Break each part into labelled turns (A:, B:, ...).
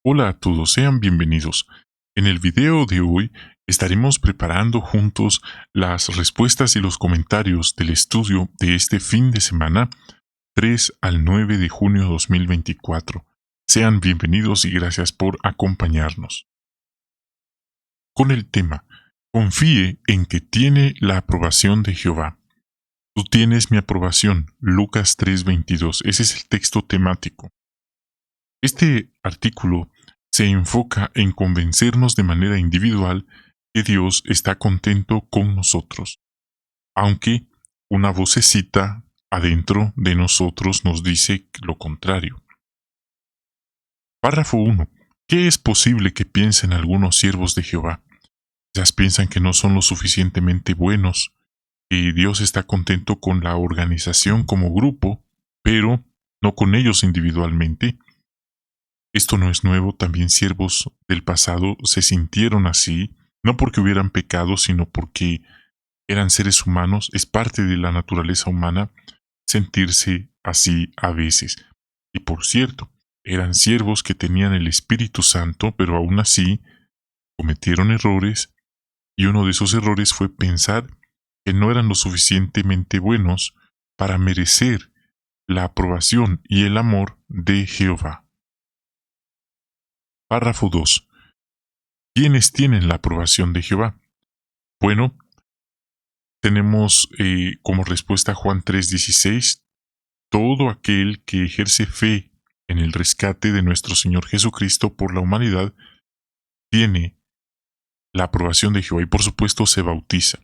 A: Hola a todos, sean bienvenidos. En el video de hoy estaremos preparando juntos las respuestas y los comentarios del estudio de este fin de semana 3 al 9 de junio 2024. Sean bienvenidos y gracias por acompañarnos. Con el tema, confíe en que tiene la aprobación de Jehová. Tú tienes mi aprobación, Lucas 3:22. Ese es el texto temático. Este artículo se enfoca en convencernos de manera individual que Dios está contento con nosotros, aunque una vocecita adentro de nosotros nos dice lo contrario. Párrafo 1. ¿Qué es posible que piensen algunos siervos de Jehová? Quizás piensan que no son lo suficientemente buenos, que Dios está contento con la organización como grupo, pero no con ellos individualmente. Esto no es nuevo, también siervos del pasado se sintieron así, no porque hubieran pecado, sino porque eran seres humanos, es parte de la naturaleza humana sentirse así a veces. Y por cierto, eran siervos que tenían el Espíritu Santo, pero aún así cometieron errores, y uno de esos errores fue pensar que no eran lo suficientemente buenos para merecer la aprobación y el amor de Jehová. Párrafo 2. ¿Quiénes tienen la aprobación de Jehová? Bueno, tenemos como respuesta Juan 3:16, todo aquel que ejerce fe en el rescate de nuestro Señor Jesucristo por la humanidad tiene la aprobación de Jehová y por supuesto se bautiza.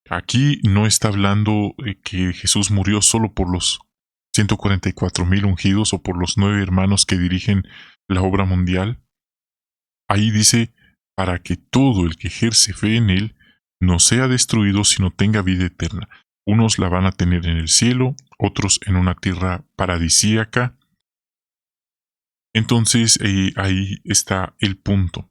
A: Aquí no está hablando que Jesús murió solo por los 144,000 ungidos o por los 9 hermanos que dirigen la obra mundial. Ahí dice, para que todo el que ejerce fe en Él no sea destruido, sino tenga vida eterna. Unos la van a tener en el cielo, otros en una tierra paradisíaca. Entonces, ahí está el punto.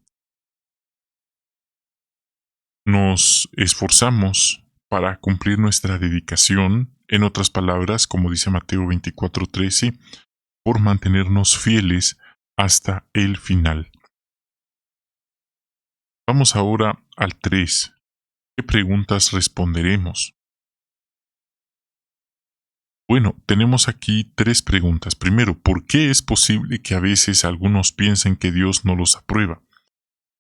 A: Nos esforzamos para cumplir nuestra dedicación, en otras palabras, como dice Mateo 24:13, por mantenernos fieles hasta el final. Vamos ahora al 3. ¿Qué preguntas responderemos? Bueno, tenemos aquí 3 preguntas. Primero, ¿por qué es posible que a veces algunos piensen que Dios no los aprueba?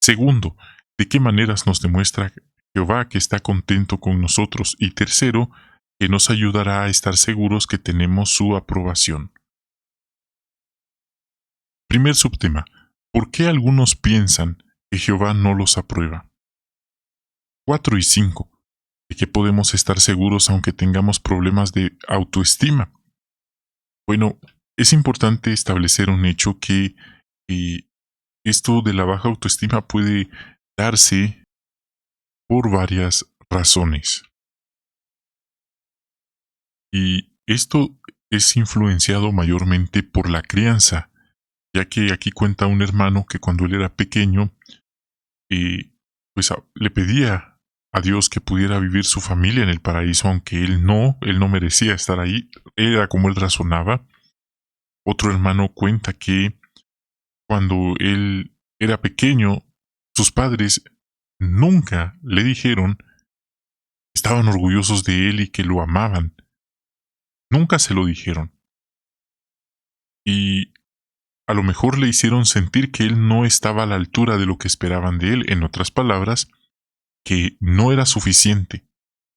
A: Segundo, ¿de qué maneras nos demuestra Jehová que está contento con nosotros? Y tercero, que nos ayudará a estar seguros que tenemos su aprobación. Primer subtema, ¿por qué algunos piensan que Jehová no los aprueba? 4 y 5. ¿De qué podemos estar seguros aunque tengamos problemas de autoestima? Bueno, es importante establecer un hecho que esto de la baja autoestima puede darse por varias razones. Y esto es influenciado mayormente por la crianza, ya que aquí cuenta un hermano que cuando él era pequeño, le pedía a Dios que pudiera vivir su familia en el paraíso, aunque él no merecía estar ahí, era como él razonaba. Otro hermano cuenta que cuando él era pequeño, sus padres nunca le dijeron que estaban orgullosos de él y que lo amaban. Nunca se lo dijeron. Y a lo mejor le hicieron sentir que él no estaba a la altura de lo que esperaban de él. En otras palabras, que no era suficiente,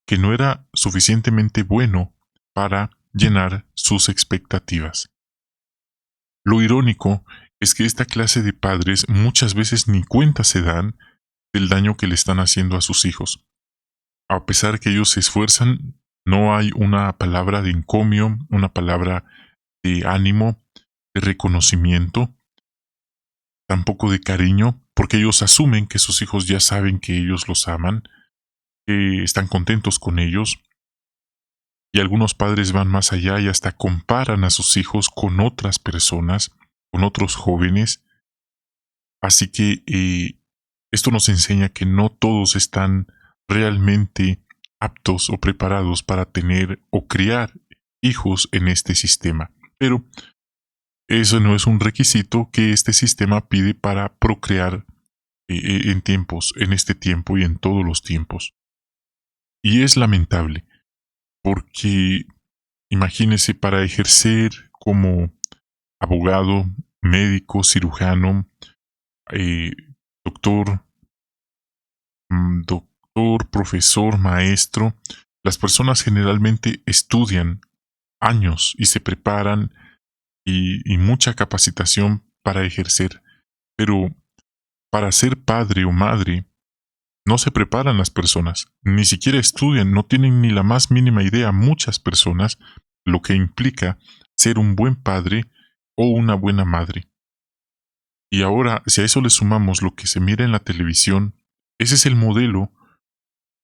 A: que no era suficientemente bueno para llenar sus expectativas. Lo irónico es que esta clase de padres muchas veces ni cuenta se dan del daño que le están haciendo a sus hijos. A pesar que ellos se esfuerzan, no hay una palabra de encomio, una palabra de ánimo, de reconocimiento, tampoco de cariño, porque ellos asumen que sus hijos ya saben que ellos los aman, que están contentos con ellos, y algunos padres van más allá y hasta comparan a sus hijos con otras personas, con otros jóvenes. Así que esto nos enseña que no todos están realmente aptos o preparados para tener o criar hijos en este sistema. Pero Eso no es un requisito que este sistema pide para procrear en este tiempo y en todos los tiempos. Y es lamentable, porque imagínese para ejercer como abogado, médico, cirujano, eh, doctor, doctor, profesor, maestro, las personas generalmente estudian años y se preparan y mucha capacitación para ejercer, pero para ser padre o madre no se preparan las personas, ni siquiera estudian, no tienen ni la más mínima idea muchas personas lo que implica ser un buen padre o una buena madre. Y ahora, si a eso le sumamos lo que se mira en la televisión, ese es el modelo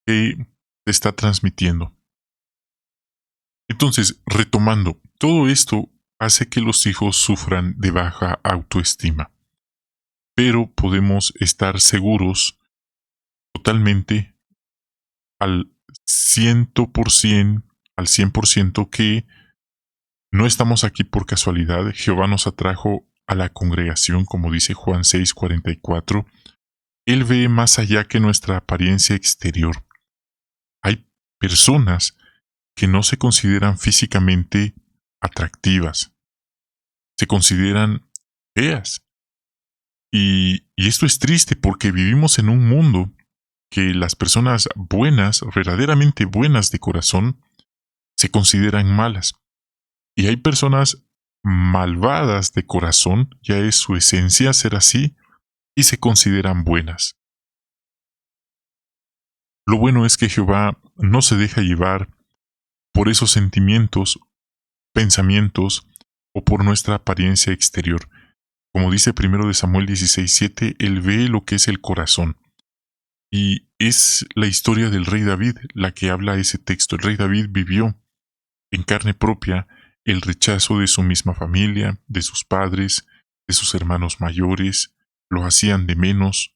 A: que se está transmitiendo. Entonces, retomando, todo esto hace que los hijos sufran de baja autoestima, pero podemos estar seguros totalmente al 100%, al 100% que no estamos aquí por casualidad. Jehová nos atrajo a la congregación, como dice Juan 6:44. Él ve más allá que nuestra apariencia exterior. Hay personas que no se consideran físicamente atractivas, se consideran feas. Y esto es triste porque vivimos en un mundo que las personas buenas, verdaderamente buenas de corazón, se consideran malas. Y hay personas malvadas de corazón, ya es su esencia ser así, y se consideran buenas. Lo bueno es que Jehová no se deja llevar por esos sentimientos, pensamientos o por nuestra apariencia exterior. Como dice 1 Samuel 16:7, Él ve lo que es el corazón. Y es la historia del rey David la que habla ese texto. El rey David vivió en carne propia el rechazo de su misma familia, de sus padres, de sus hermanos mayores, lo hacían de menos.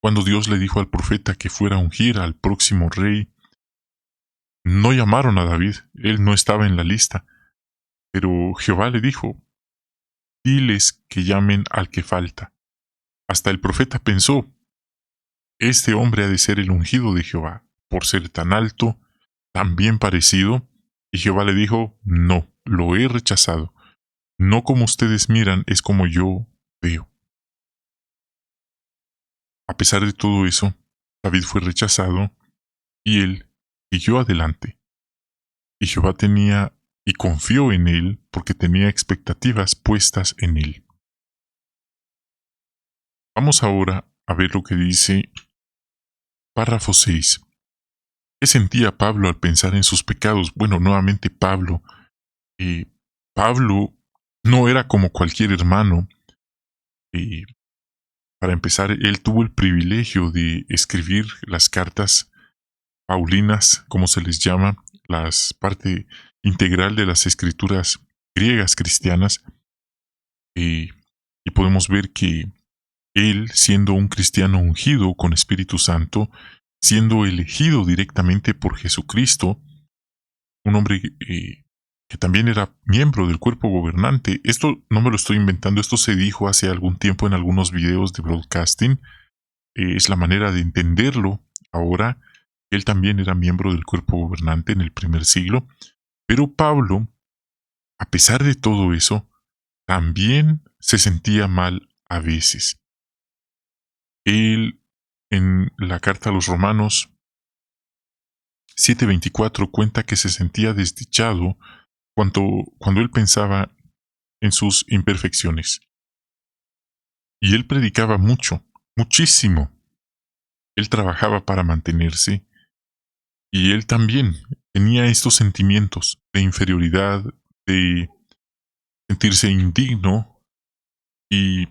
A: Cuando Dios le dijo al profeta que fuera a ungir al próximo rey, no llamaron a David, él no estaba en la lista, pero Jehová le dijo, diles que llamen al que falta. Hasta el profeta pensó, este hombre ha de ser el ungido de Jehová, por ser tan alto, tan bien parecido, y Jehová le dijo, no, lo he rechazado. No como ustedes miran, es como yo veo. A pesar de todo eso, David fue rechazado y él siguió adelante. Y Jehová tenía y confió en él porque tenía expectativas puestas en él. Vamos ahora a ver lo que dice párrafo 6. ¿Qué sentía Pablo al pensar en sus pecados? Bueno, nuevamente eh, Pablo no era como cualquier hermano. eh, para empezar, él tuvo el privilegio de escribir las cartas paulinas, como se les llama, las parte integral de las escrituras griegas cristianas, eh, y podemos ver que él, siendo un cristiano ungido con Espíritu Santo, siendo elegido directamente por Jesucristo, un hombre que también era miembro del cuerpo gobernante. Esto no me lo estoy inventando, esto se dijo hace algún tiempo en algunos videos de broadcasting. Es la manera de entenderlo ahora. Él también era miembro del cuerpo gobernante en el primer siglo. Pero Pablo, a pesar de todo eso, también se sentía mal a veces. Él, en la carta a los Romanos 7:24, cuenta que se sentía desdichado cuando él pensaba en sus imperfecciones. Y él predicaba mucho, muchísimo. Él trabajaba para mantenerse y él también tenía estos sentimientos de inferioridad, de sentirse indigno, y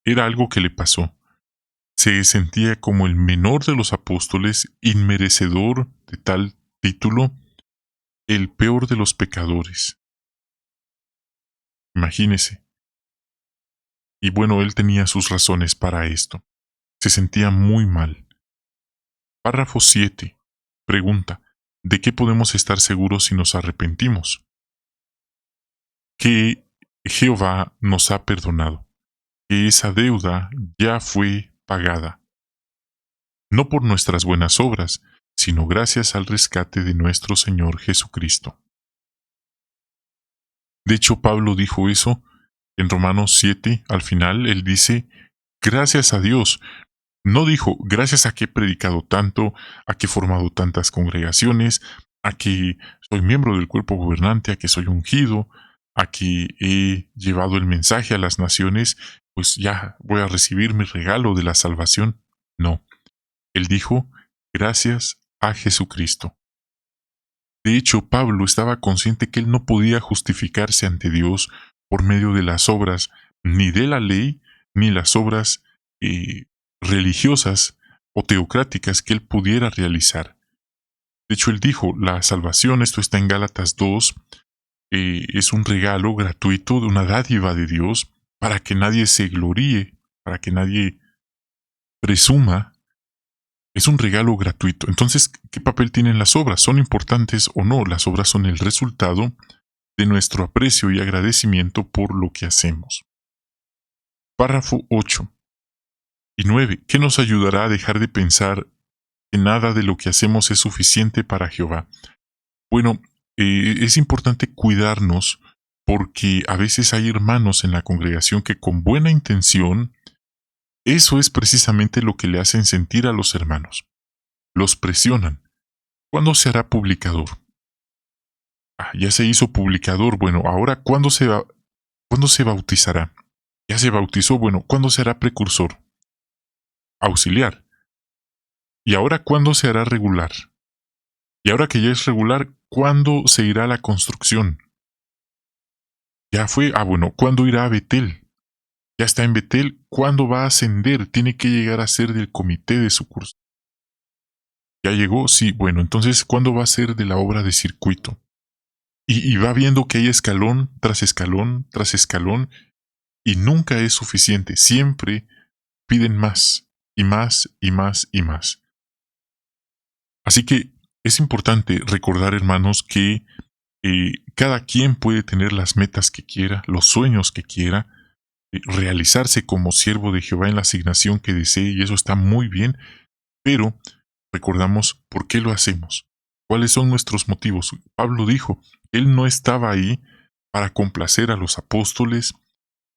A: era algo que le pasó. Se sentía como el menor de los apóstoles, inmerecedor de tal título, el peor de los pecadores. Imagínese. Y bueno, él tenía sus razones para esto. Se sentía muy mal. Párrafo 7. Pregunta: ¿de qué podemos estar seguros si nos arrepentimos? que Jehová nos ha perdonado, que esa deuda ya fue pagada, no por nuestras buenas obras, sino gracias al rescate de nuestro Señor Jesucristo. De hecho, Pablo dijo eso en Romanos 7, al final, él dice, gracias a Dios. No dijo, gracias a que he predicado tanto, a que he formado tantas congregaciones, a que soy miembro del cuerpo gobernante, a que soy ungido, a que he llevado el mensaje a las naciones, pues ya voy a recibir mi regalo de la salvación. No, él dijo, gracias a Jesucristo. De hecho, Pablo estaba consciente que él no podía justificarse ante Dios por medio de las obras, ni de la ley, ni las obras eh, religiosas o teocráticas que él pudiera realizar. De hecho, él dijo, la salvación, esto está en Gálatas 2, es un regalo gratuito de una dádiva de Dios para que nadie se gloríe, para que nadie presuma. Es un regalo gratuito. Entonces, ¿qué papel tienen las obras? ¿Son importantes o no? Las obras son el resultado de nuestro aprecio y agradecimiento por lo que hacemos. Párrafo 8 y 9. ¿Qué nos ayudará a dejar de pensar que nada de lo que hacemos es suficiente para Jehová? Bueno, es importante cuidarnos porque a veces hay hermanos en la congregación que con buena intención, eso es precisamente lo que le hacen sentir a los hermanos. Los presionan. ¿Cuándo se hará publicador? Ya se hizo publicador. Bueno, ahora ¿cuándo se bautizará? Ya se bautizó. Bueno, ¿cuándo será precursor? Auxiliar. ¿Y ahora cuándo se hará regular? Y ahora que ya es regular, ¿cuándo se irá a la construcción? Ya fue. Bueno, ¿cuándo irá a Betel? Ya está en Betel. ¿Cuándo va a ascender? Tiene que llegar a ser del comité de su curso. ¿Ya llegó? Sí. Bueno, entonces, ¿cuándo va a ser de la obra de circuito? Y va viendo que hay escalón tras escalón tras escalón y nunca es suficiente. Siempre piden más y más y más y más. Así que es importante recordar, hermanos, que cada quien puede tener las metas que quiera, los sueños que quiera, realizarse como siervo de Jehová en la asignación que desee, y eso está muy bien, pero recordamos por qué lo hacemos, cuáles son nuestros motivos. Pablo dijo, él no estaba ahí para complacer a los apóstoles,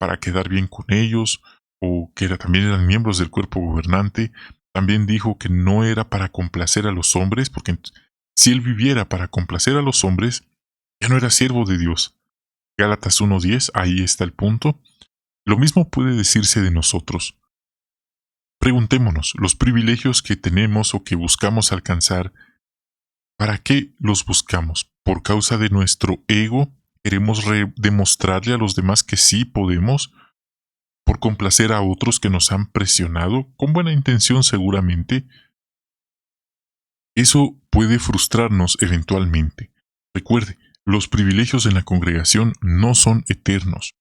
A: para quedar bien con ellos, o que también eran miembros del cuerpo gobernante. También dijo que no era para complacer a los hombres, porque si él viviera para complacer a los hombres, ya no era siervo de Dios. Gálatas 1:10, ahí está el punto. Lo mismo puede decirse de nosotros. Preguntémonos, los privilegios que tenemos o que buscamos alcanzar, ¿para qué los buscamos? ¿Por causa de nuestro ego? ¿Queremos demostrarle a los demás que sí podemos? ¿Por complacer a otros que nos han presionado? Con buena intención seguramente. Eso puede frustrarnos eventualmente. Recuerde, los privilegios en la congregación no son eternos.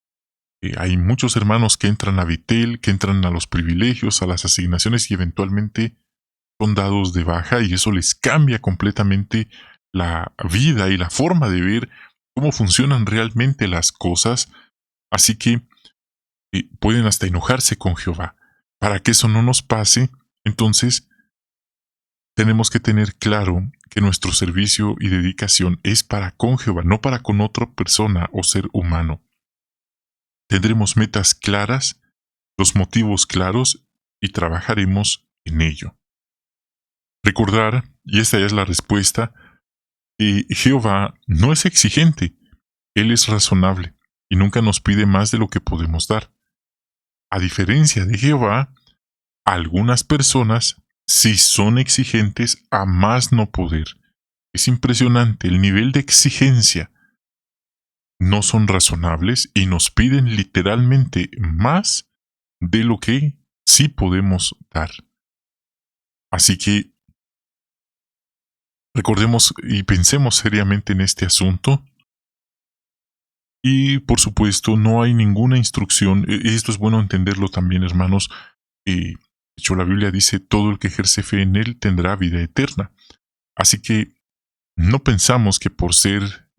A: Hay muchos hermanos que entran a Betel, que entran a los privilegios, a las asignaciones y eventualmente son dados de baja y eso les cambia completamente la vida y la forma de ver cómo funcionan realmente las cosas. Así que pueden hasta enojarse con Jehová. Para que eso no nos pase, entonces tenemos que tener claro que nuestro servicio y dedicación es para con Jehová, no para con otra persona o ser humano. Tendremos metas claras, los motivos claros y trabajaremos en ello. Recordar, y esta ya es la respuesta, que Jehová no es exigente, Él es razonable y nunca nos pide más de lo que podemos dar. A diferencia de Jehová, algunas personas sí son exigentes a más no poder. Es impresionante el nivel de exigencia. No son razonables y nos piden literalmente más de lo que sí podemos dar. Así que recordemos y pensemos seriamente en este asunto. Y por supuesto, no hay ninguna instrucción. Esto es bueno entenderlo también, hermanos. De hecho, la Biblia dice: todo el que ejerce fe en Él tendrá vida eterna. Así que no pensamos que por ser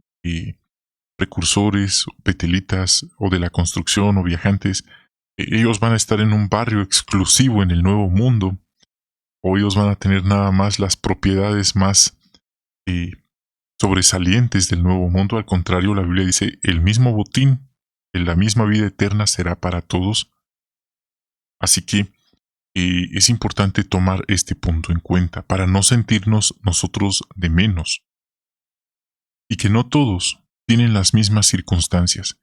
A: precursores, petelitas o de la construcción o viajantes, ellos van a estar en un barrio exclusivo en el Nuevo Mundo, o ellos van a tener nada más las propiedades más eh, sobresalientes del Nuevo Mundo. Al contrario, la Biblia dice, el mismo botín, la misma vida eterna será para todos. Así que es importante tomar este punto en cuenta para no sentirnos nosotros de menos. Y que no todos tienen las mismas circunstancias.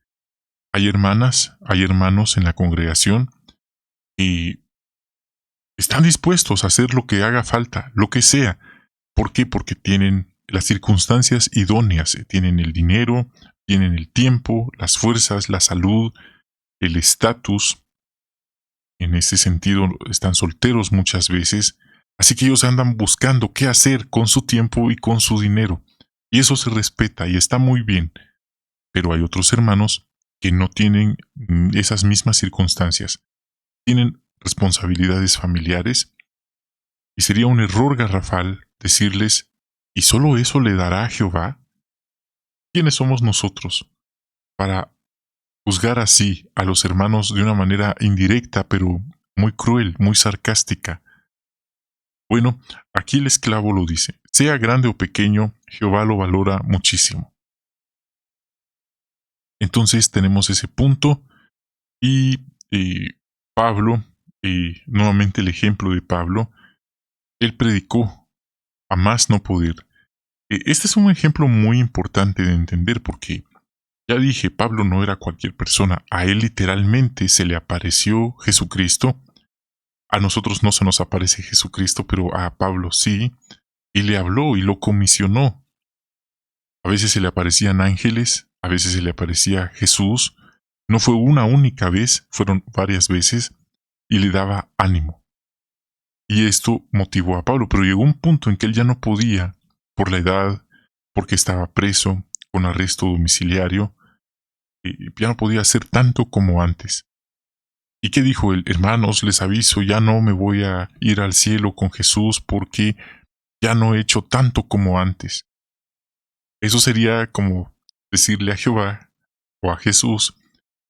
A: Hay hermanas, hay hermanos en la congregación que están dispuestos a hacer lo que haga falta, lo que sea. ¿Por qué? Porque tienen las circunstancias idóneas, tienen el dinero, tienen el tiempo, las fuerzas, la salud, el estatus. En ese sentido, están solteros muchas veces, así que ellos andan buscando qué hacer con su tiempo y con su dinero. Y eso se respeta y está muy bien. Pero hay otros hermanos que no tienen esas mismas circunstancias. Tienen responsabilidades familiares y sería un error garrafal decirles, ¿y solo eso le dará a Jehová? ¿Quiénes somos nosotros para juzgar así a los hermanos de una manera indirecta, pero muy cruel, muy sarcástica? Bueno, aquí el esclavo lo dice, sea grande o pequeño, Jehová lo valora muchísimo. Entonces tenemos ese punto y Pablo, nuevamente el ejemplo de Pablo, él predicó a más no poder. Este es un ejemplo muy importante de entender porque, ya dije, Pablo no era cualquier persona, a él literalmente se le apareció Jesucristo. A nosotros no se nos aparece Jesucristo, pero a Pablo sí, y le habló y lo comisionó. A veces se le aparecían ángeles, a veces se le aparecía Jesús. No fue una única vez, fueron varias veces, y le daba ánimo. Y esto motivó a Pablo, pero llegó un punto en que él ya no podía, por la edad, porque estaba preso, con arresto domiciliario, y ya no podía hacer tanto como antes. ¿Y qué dijo él? Hermanos, les aviso, ya no me voy a ir al cielo con Jesús porque ya no he hecho tanto como antes. Eso sería como decirle a Jehová o a Jesús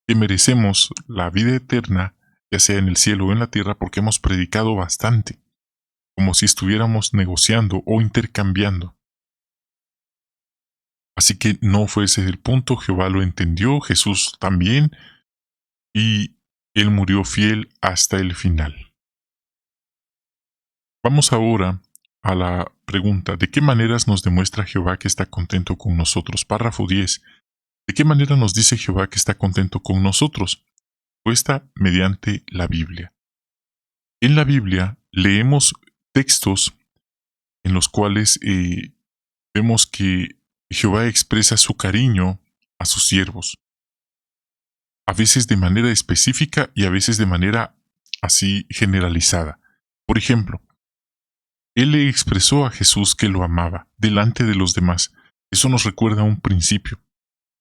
A: que merecemos la vida eterna, ya sea en el cielo o en la tierra, porque hemos predicado bastante, como si estuviéramos negociando o intercambiando. Así que no fue ese el punto, Jehová lo entendió, Jesús también, y él murió fiel hasta el final. Vamos ahora a la pregunta, ¿de qué maneras nos demuestra Jehová que está contento con nosotros? Párrafo 10. ¿De qué manera nos dice Jehová que está contento con nosotros? Respuesta mediante la Biblia. En la Biblia leemos textos en los cuales vemos que Jehová expresa su cariño a sus siervos, a veces de manera específica y a veces de manera así generalizada. Por ejemplo, Él le expresó a Jesús que lo amaba delante de los demás. Eso nos recuerda un principio.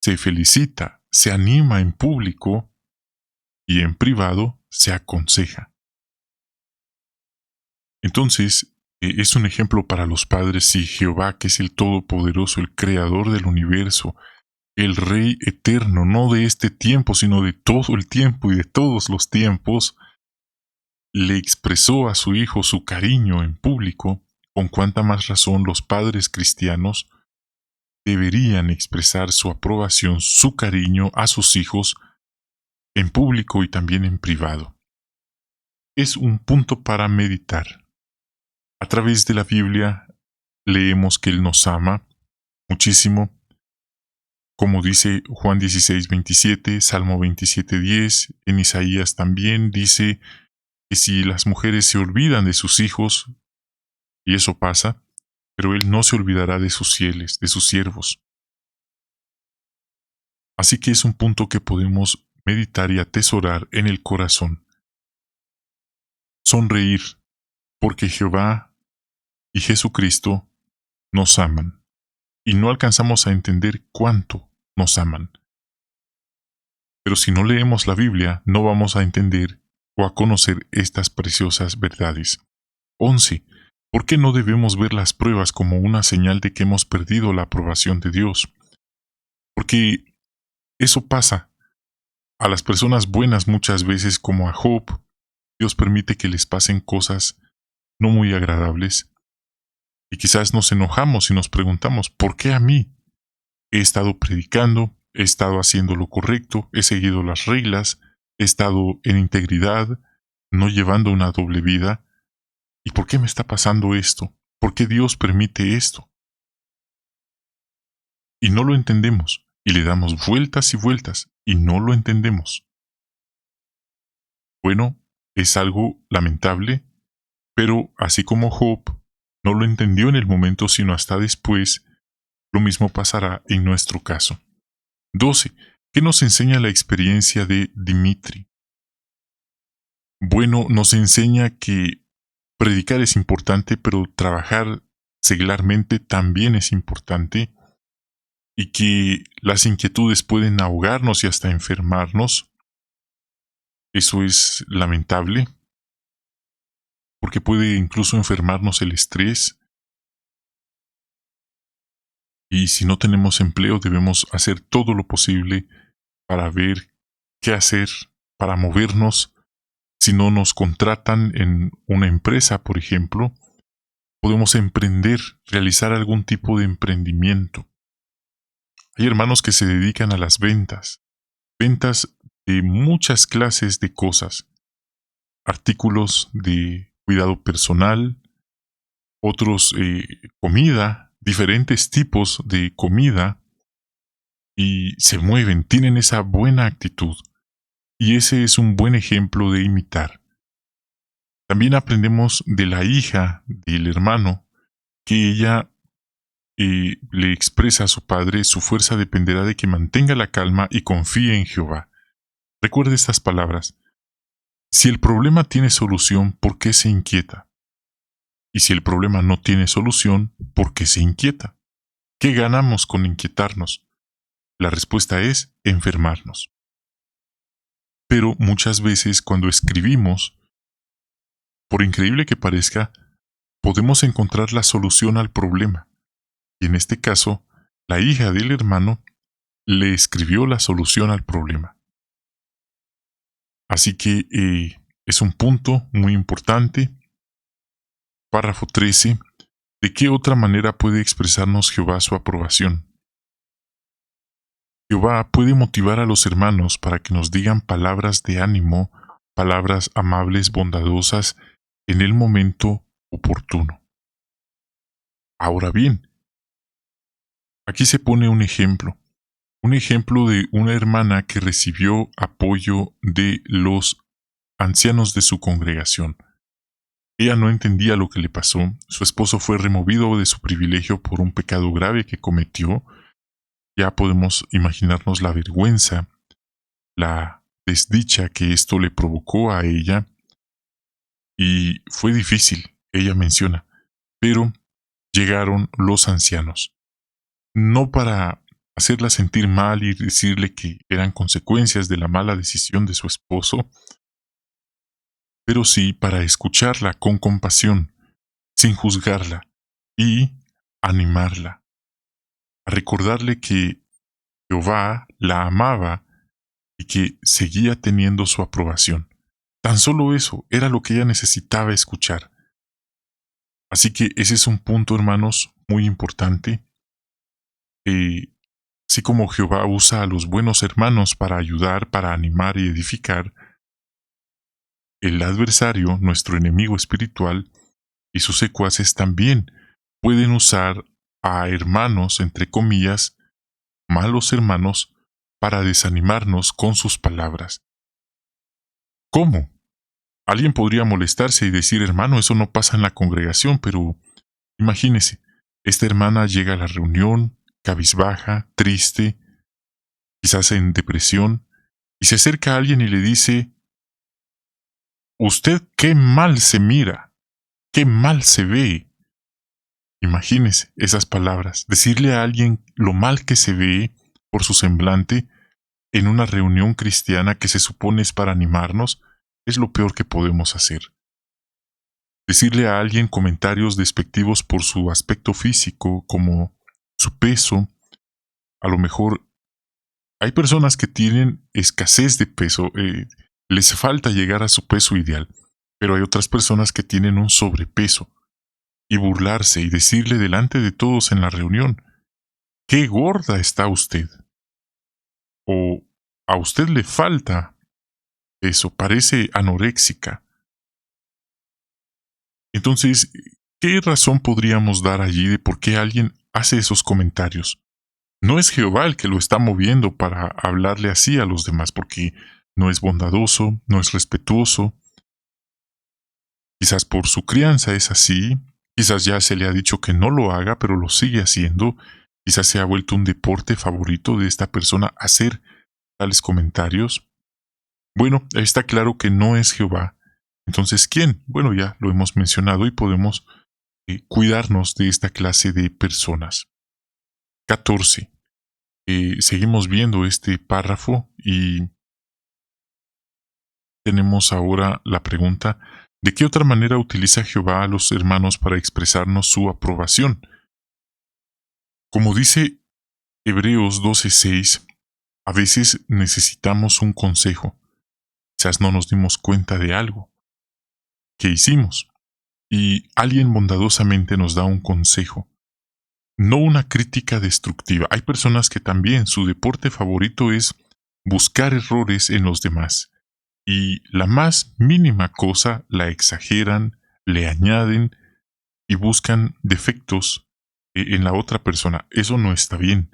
A: Se felicita, se anima en público y en privado se aconseja. Entonces, es un ejemplo para los padres y Jehová, que es el Todopoderoso, el Creador del universo, el Rey eterno, no de este tiempo, sino de todo el tiempo y de todos los tiempos, le expresó a su Hijo su cariño en público. Con cuánta más razón los padres cristianos deberían expresar su aprobación, su cariño a sus hijos en público y también en privado. Es un punto para meditar. A través de la Biblia leemos que Él nos ama muchísimo, como dice Juan 16:27, Salmo 27:10, en Isaías también dice que si las mujeres se olvidan de sus hijos, y eso pasa, pero Él no se olvidará de sus fieles, de sus siervos. Así que es un punto que podemos meditar y atesorar en el corazón. Sonreír, porque Jehová y Jesucristo nos aman, y no alcanzamos a entender cuánto nos aman. Pero si no leemos la Biblia, no vamos a entender o a conocer estas preciosas verdades. 11. ¿Por qué no debemos ver las pruebas como una señal de que hemos perdido la aprobación de Dios? Porque Eso pasa. A las personas buenas muchas veces, como a Job, Dios permite que les pasen cosas no muy agradables y quizás nos enojamos y nos preguntamos, ¿por qué a mí? He estado predicando, he estado haciendo lo correcto, he seguido las reglas, he estado en integridad, no llevando una doble vida. ¿Y por qué me está pasando esto? ¿Por qué Dios permite esto? Y no lo entendemos, y le damos vueltas y vueltas, y no lo entendemos. Bueno, es algo lamentable, pero así como Job no lo entendió en el momento sino hasta después, lo mismo pasará en nuestro caso. 12. ¿Qué nos enseña la experiencia de Dimitri? Bueno, nos enseña que predicar es importante, pero trabajar seglarmente también es importante, y que las inquietudes pueden ahogarnos y hasta enfermarnos. Eso es lamentable, porque puede incluso enfermarnos el estrés, y si no tenemos empleo debemos hacer todo lo posible para ver qué hacer, para movernos. Si no nos contratan en una empresa, por ejemplo, podemos emprender, realizar algún tipo de emprendimiento. Hay hermanos que se dedican a las ventas de muchas clases de cosas, artículos de cuidado personal, otros comida, diferentes tipos de comida, y se mueven, tienen esa buena actitud, y ese es un buen ejemplo de imitar. También aprendemos de la hija del hermano, que ella le expresa a su padre: su fuerza dependerá de que mantenga la calma y confíe en Jehová. Recuerde estas palabras: si el problema tiene solución, ¿por qué se inquieta? Y si el problema no tiene solución, ¿por qué se inquieta? ¿Qué ganamos con inquietarnos? La respuesta es enfermarnos. Pero muchas veces cuando escribimos, por increíble que parezca, podemos encontrar la solución al problema. Y en este caso, la hija del hermano le escribió la solución al problema. Así que es un punto muy importante. Párrafo 13. ¿De qué otra manera puede expresarnos Jehová su aprobación? Jehová puede motivar a los hermanos para que nos digan palabras de ánimo, palabras amables, bondadosas, en el momento oportuno. Ahora bien, aquí se pone un ejemplo de una hermana que recibió apoyo de los ancianos de su congregación. Ella no entendía lo que le pasó. Su esposo fue removido de su privilegio por un pecado grave que cometió. Ya podemos imaginarnos la vergüenza, la desdicha que esto le provocó a ella. Y fue difícil, ella menciona, pero llegaron los ancianos. No para hacerla sentir mal y decirle que eran consecuencias de la mala decisión de su esposo, pero sí para escucharla con compasión, sin juzgarla, y animarla, a recordarle que Jehová la amaba y que seguía teniendo su aprobación. Tan solo eso era lo que ella necesitaba escuchar. Así que ese es un punto, hermanos, muy importante. Así como Jehová usa a los buenos hermanos para ayudar, para animar y edificar, el adversario, nuestro enemigo espiritual, y sus secuaces también pueden usar a hermanos, entre comillas, malos hermanos, para desanimarnos con sus palabras. ¿Cómo? Alguien podría molestarse y decir: hermano, eso no pasa en la congregación, pero imagínese, esta hermana llega a la reunión, cabizbaja, triste, quizás en depresión, y se acerca a alguien y le dice: usted qué mal se mira, qué mal se ve. Imagínese esas palabras, decirle a alguien lo mal que se ve por su semblante en una reunión cristiana que se supone es para animarnos, es lo peor que podemos hacer. Decirle a alguien comentarios despectivos por su aspecto físico, como su peso, a lo mejor Hay personas que tienen escasez de peso, les falta llegar a su peso ideal, pero hay otras personas que tienen un sobrepeso y burlarse y decirle delante de todos en la reunión, ¿qué gorda está usted? O a usted le falta peso, parece anoréxica. Entonces, ¿qué razón podríamos dar allí de por qué alguien hace esos comentarios? No es Jehová el que lo está moviendo para hablarle así a los demás, porque no es bondadoso, no es respetuoso. Quizás por su crianza es así, quizás ya se le ha dicho que no lo haga, pero lo sigue haciendo. Quizás se ha vuelto un deporte favorito de esta persona hacer tales comentarios. Bueno, está claro que no es Jehová. Entonces, ¿quién? Bueno, ya lo hemos mencionado y podemos cuidarnos de esta clase de personas. 14. Seguimos viendo este párrafo y tenemos ahora la pregunta, ¿de qué otra manera utiliza Jehová a los hermanos para expresarnos su aprobación? Como dice Hebreos 12:6, a veces necesitamos un consejo. Quizás no nos dimos cuenta de algo que hicimos y alguien bondadosamente nos da un consejo. No una crítica destructiva. Hay personas que también su deporte favorito es buscar errores en los demás y la más mínima cosa la exageran, le añaden y buscan defectos en la otra persona. Eso no está bien.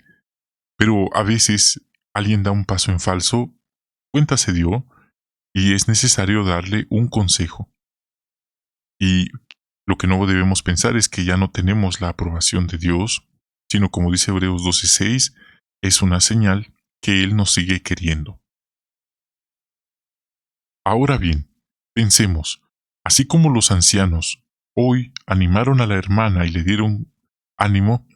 A: Pero a veces alguien da un paso en falso, cuenta se dio, y es necesario darle un consejo. Y lo que no debemos pensar es que ya no tenemos la aprobación de Dios, sino como dice Hebreos 12:6, es una señal que Él nos sigue queriendo. Ahora bien, pensemos, así como los ancianos hoy animaron a la hermana y le dieron ánimo,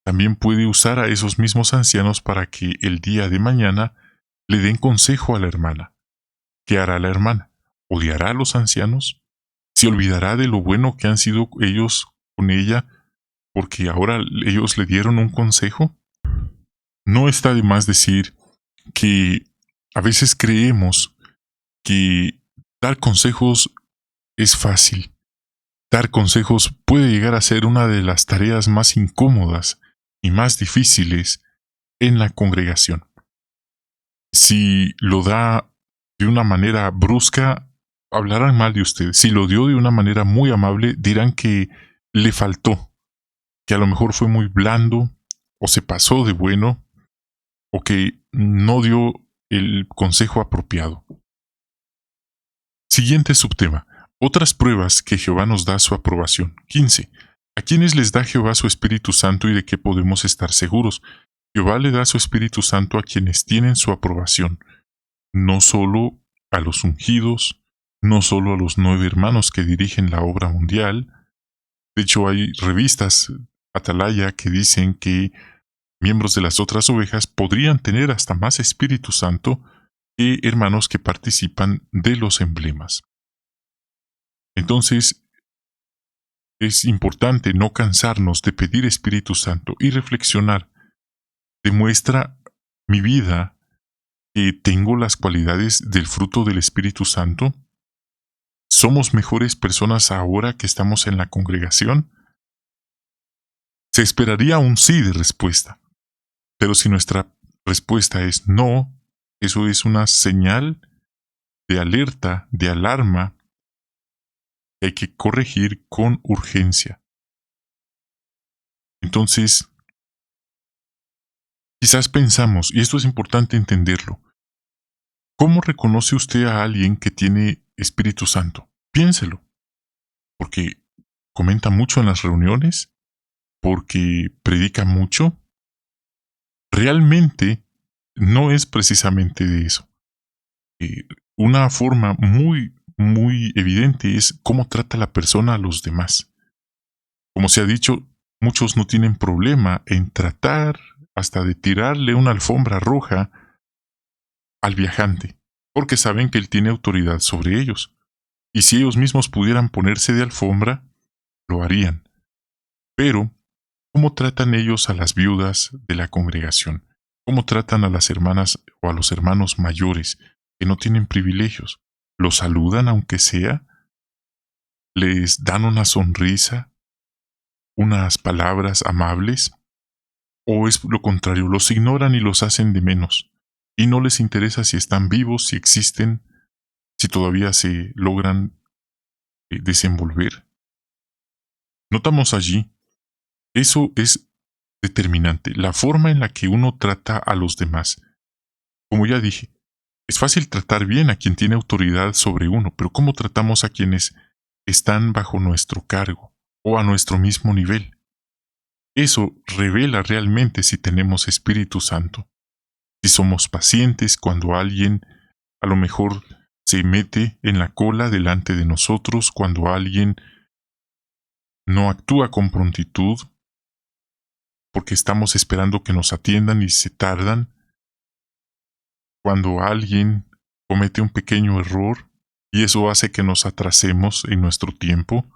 A: también puede usar a esos mismos ancianos para que el día de mañana le den consejo a la hermana. ¿Qué hará la hermana? ¿Odiará a los ancianos? ¿Se olvidará de lo bueno que han sido ellos con ella porque ahora ellos le dieron un consejo? No está de más decir que a veces creemos que dar consejos es fácil. Dar consejos puede llegar a ser una de las tareas más incómodas y más difíciles en la congregación. Si lo da de una manera brusca, hablarán mal de usted. Si lo dio de una manera muy amable, dirán que le faltó, que a lo mejor fue muy blando, o se pasó de bueno, o que no dio el consejo apropiado. Siguiente subtema. Otras pruebas que Jehová nos da su aprobación. 15. ¿A quiénes les da Jehová su Espíritu Santo y de qué podemos estar seguros? Jehová le da su Espíritu Santo a quienes tienen su aprobación, no solo a los ungidos, no solo a los 9 hermanos que dirigen la obra mundial. De hecho, hay revistas Atalaya que dicen que miembros de las otras ovejas podrían tener hasta más Espíritu Santo que hermanos que participan de los emblemas. Entonces, es importante no cansarnos de pedir Espíritu Santo y reflexionar. ¿Demuestra mi vida que tengo las cualidades del fruto del Espíritu Santo? ¿Somos mejores personas ahora que estamos en la congregación? Se esperaría un sí de respuesta, pero si nuestra respuesta es no, eso es una señal de alerta, de alarma, que hay que corregir con urgencia. Entonces, quizás pensamos, y esto es importante entenderlo, ¿cómo reconoce usted a alguien que tiene Espíritu Santo? Piénselo, porque comenta mucho en las reuniones, porque predica mucho. Realmente no es precisamente de eso. Una forma muy evidente es cómo trata la persona a los demás. Como se ha dicho, muchos no tienen problema en tratar hasta de tirarle una alfombra roja al viajante, porque saben que él tiene autoridad sobre ellos. Y si ellos mismos pudieran ponerse de alfombra, lo harían. Pero, ¿cómo tratan ellos a las viudas de la congregación? ¿Cómo tratan a las hermanas o a los hermanos mayores que no tienen privilegios? ¿Los saludan aunque sea? ¿Les dan una sonrisa? ¿Unas palabras amables? ¿O es lo contrario, los ignoran y los hacen de menos? Y no les interesa si están vivos, si existen, si todavía se logran desenvolver. Notamos allí, eso es determinante, la forma en la que uno trata a los demás. Como ya dije, es fácil tratar bien a quien tiene autoridad sobre uno, pero ¿cómo tratamos a quienes están bajo nuestro cargo o a nuestro mismo nivel? Eso revela realmente si tenemos Espíritu Santo. Si somos pacientes cuando alguien a lo mejor se mete en la cola delante de nosotros, cuando alguien no actúa con prontitud, porque estamos esperando que nos atiendan y se tardan, cuando alguien comete un pequeño error y eso hace que nos atrasemos en nuestro tiempo.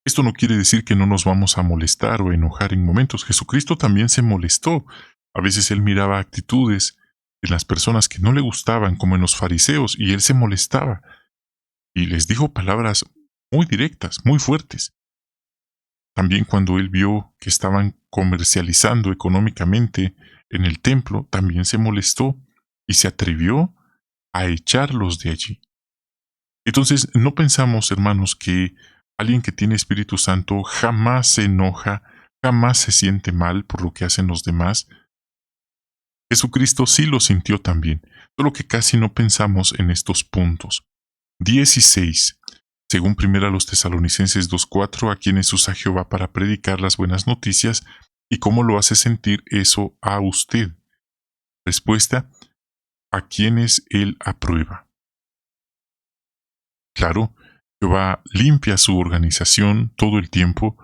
A: Esto no quiere decir que no nos vamos a molestar o enojar en momentos. Jesucristo también se molestó. A veces él miraba actitudes en las personas que no le gustaban, como en los fariseos, y él se molestaba. Y les dijo palabras muy directas, muy fuertes. También cuando él vio que estaban comercializando económicamente en el templo, también se molestó y se atrevió a echarlos de allí. Entonces, no pensamos, hermanos, que alguien que tiene Espíritu Santo jamás se enoja, jamás se siente mal por lo que hacen los demás. Jesucristo sí lo sintió también, solo que casi no pensamos en estos puntos. 16. Según 1 Tesalonicenses 2:4, a quienes usa Jehová para predicar las buenas noticias, y cómo lo hace sentir eso a usted. Respuesta: a quienes él aprueba. Claro, Jehová limpia su organización todo el tiempo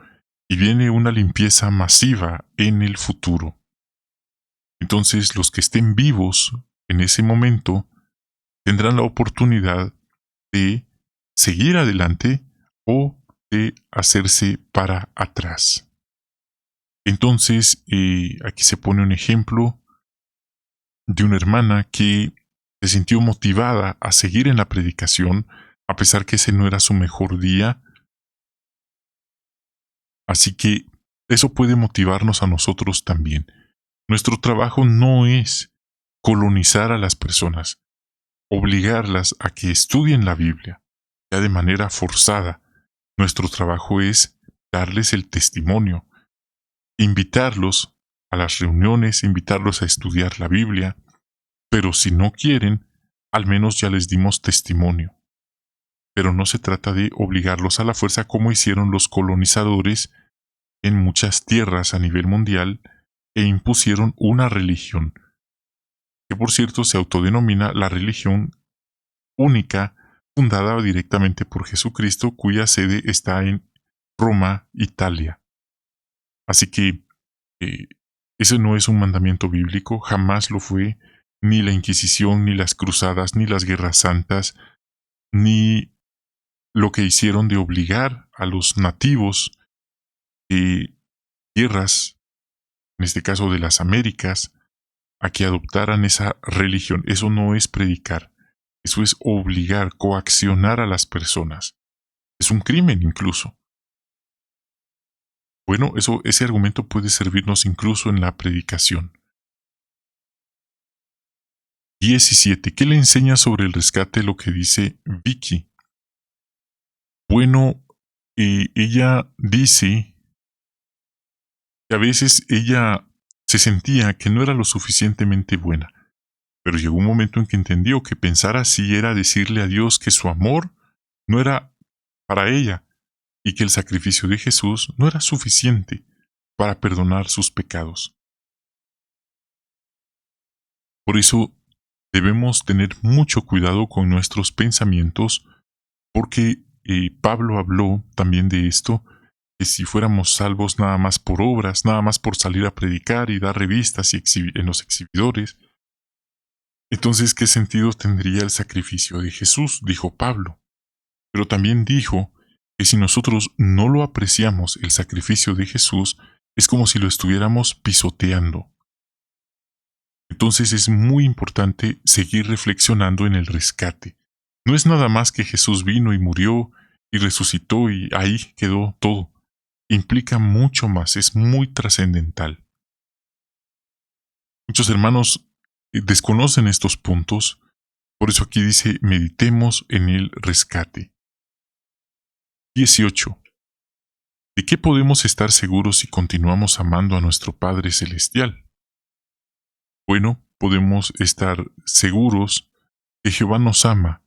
A: y viene una limpieza masiva en el futuro. Entonces los que estén vivos en ese momento tendrán la oportunidad de seguir adelante o de hacerse para atrás. Entonces, aquí se pone un ejemplo de una hermana que se sintió motivada a seguir en la predicación, a pesar que ese no era su mejor día. Así que eso puede motivarnos a nosotros también. Nuestro trabajo no es colonizar a las personas, obligarlas a que estudien la Biblia, ya de manera forzada. Nuestro trabajo es darles el testimonio, invitarlos a las reuniones, invitarlos a estudiar la Biblia, pero si no quieren, al menos ya les dimos testimonio. Pero no se trata de obligarlos a la fuerza como hicieron los colonizadores en muchas tierras a nivel mundial e impusieron una religión, que por cierto se autodenomina la religión única, fundada directamente por Jesucristo, cuya sede está en Roma, Italia. Así que ese no es un mandamiento bíblico, jamás lo fue, ni la Inquisición, ni las cruzadas, ni las guerras santas, ni lo que hicieron de obligar a los nativos de tierras, en este caso de las Américas, a que adoptaran esa religión. Eso no es predicar, eso es obligar, coaccionar a las personas. Es un crimen incluso. Bueno, ese argumento puede servirnos incluso en la predicación. 17. ¿Qué le enseña sobre el rescate lo que dice Vicky? Bueno, ella dice que a veces ella se sentía que no era lo suficientemente buena, pero llegó un momento en que entendió que pensar así era decirle a Dios que su amor no era para ella y que el sacrificio de Jesús no era suficiente para perdonar sus pecados. Por eso debemos tener mucho cuidado con nuestros pensamientos, porque Pablo habló también de esto, que si fuéramos salvos nada más por obras, nada más por salir a predicar y dar revistas y en los exhibidores, entonces ¿qué sentido tendría el sacrificio de Jesús? Dijo Pablo. Pero también dijo que si nosotros no lo apreciamos el sacrificio de Jesús, es como si lo estuviéramos pisoteando. Entonces es muy importante seguir reflexionando en el rescate. No es nada más que Jesús vino y murió y resucitó y ahí quedó todo. Implica mucho más, es muy trascendental. Muchos hermanos desconocen estos puntos, por eso aquí dice, meditemos en el rescate. 18. ¿De qué podemos estar seguros si continuamos amando a nuestro Padre Celestial? Bueno, podemos estar seguros que Jehová nos ama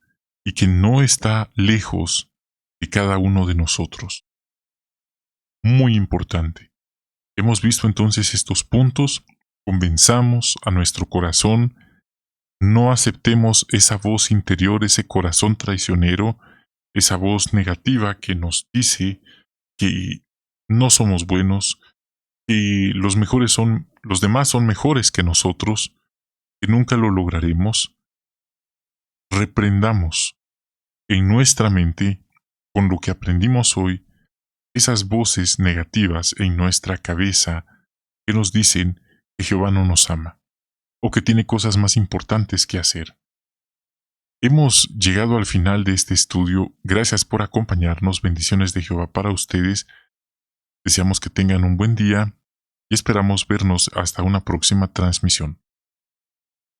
A: y que no está lejos de cada uno de nosotros. Muy importante. Hemos visto entonces estos puntos, convenzamos a nuestro corazón, no aceptemos esa voz interior, ese corazón traicionero, esa voz negativa que nos dice que no somos buenos, que los demás son mejores que nosotros, que nunca lo lograremos. Reprendamos en nuestra mente, con lo que aprendimos hoy, esas voces negativas en nuestra cabeza que nos dicen que Jehová no nos ama o que tiene cosas más importantes que hacer. Hemos llegado al final de este estudio. Gracias por acompañarnos. Bendiciones de Jehová para ustedes. Deseamos que tengan un buen día y esperamos vernos hasta una próxima transmisión.